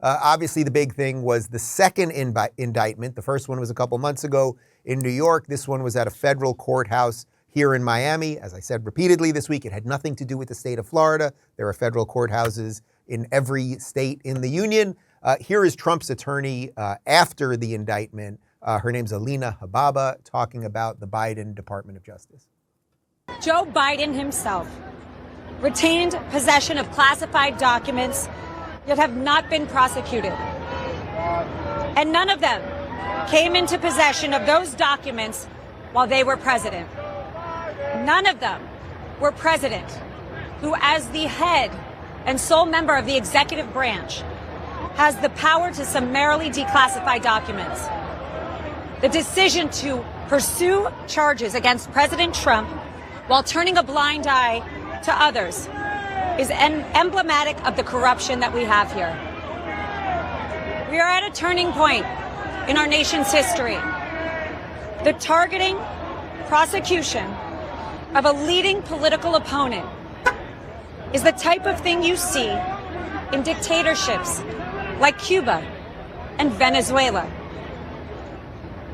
Obviously, the big thing was the second indictment. The first one was a couple months ago in New York. This one was at a federal courthouse here in Miami. As I said repeatedly this week, it had nothing to do with the state of Florida. There are federal courthouses in every state in the union. Here is Trump's attorney after the indictment. Her name's Alina Habba, talking about the Biden Department of Justice. Joe Biden himself retained possession of classified documents that have not been prosecuted. And none of them came into possession of those documents while they were president. None of them were president who, as the head and sole member of the executive branch, has the power to summarily declassify documents. The decision to pursue charges against President Trump while turning a blind eye to others is emblematic of the corruption that we have here. We are at a turning point in our nation's history. The targeting, prosecution of a leading political opponent is the type of thing you see in dictatorships like Cuba and Venezuela.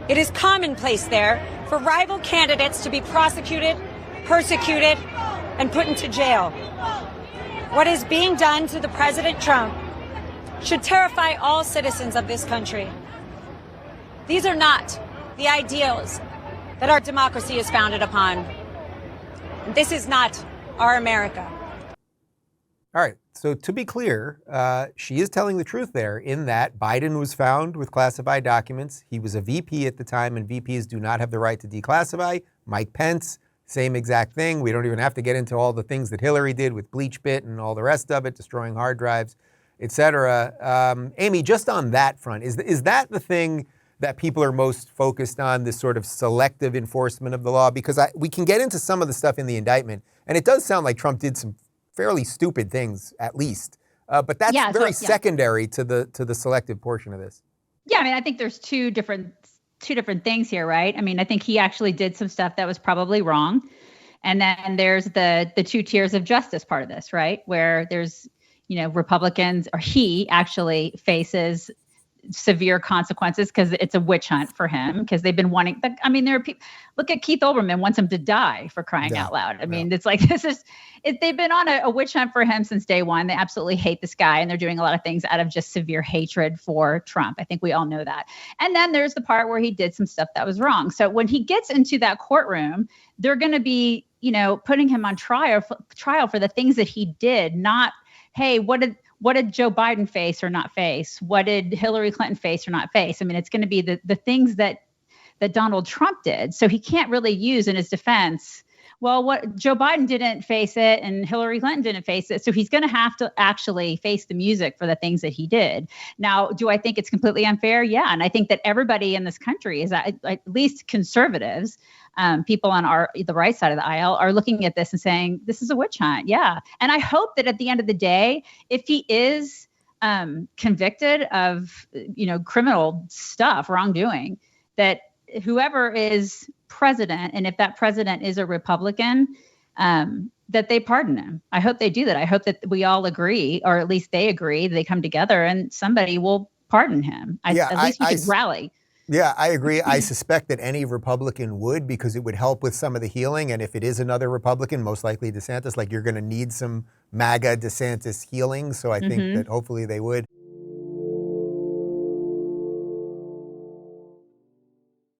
It is commonplace there for rival candidates to be prosecuted, persecuted, and put into jail. What is being done to the President Trump should terrify all citizens of this country. These are not the ideals that our democracy is founded upon. This is not our America. All right. So to be clear, she is telling the truth there in that Biden was found with classified documents. He was a VP at the time, and VPs do not have the right to declassify. Mike Pence, same exact thing. We don't even have to get into all the things that Hillary did with BleachBit and all the rest of it, destroying hard drives, et cetera. Amy, just on that front, is that the thing that people are most focused on, this sort of selective enforcement of the law? Because we can get into some of the stuff in the indictment, and it does sound like Trump did some fairly stupid things, at least. But that's very secondary to the selective portion of this. Yeah, I mean, I think there's two different things here, right? I mean, I think he actually did some stuff that was probably wrong. And then there's the two tiers of justice part of this, right? Where there's, Republicans, or he actually faces severe consequences because it's a witch hunt for him, because they've been wanting, there are people, look at Keith Olbermann wants him to die, for crying out loud. I mean, it's like, they've been on a witch hunt for him since day one. They absolutely hate this guy, and they're doing a lot of things out of just severe hatred for Trump. I think we all know that. And then there's the part where he did some stuff that was wrong. So when he gets into that courtroom, they're going to be, putting him on trial for the things that he did, not, hey, what did Joe Biden face or not face? What did Hillary Clinton face or not face? I mean, it's going to be the things that Donald Trump did. So he can't really use in his defense, well, what Joe Biden didn't face it and Hillary Clinton didn't face it. So he's going to have to actually face the music for the things that he did. Now, do I think it's completely unfair? Yeah. And I think that everybody in this country is at least conservatives, people on the right side of the aisle, are looking at this and saying, this is a witch hunt. Yeah. And I hope that at the end of the day, if he is convicted of, criminal stuff, wrongdoing, that whoever is president, and if that president is a Republican, that they pardon him. I hope they do that. I hope that we all agree, or at least they agree, they come together and somebody will pardon him. At least we could rally. Yeah, I agree. I suspect that any Republican would, because it would help with some of the healing. And if it is another Republican, most likely DeSantis, you're going to need some MAGA DeSantis healing. So I think that hopefully they would.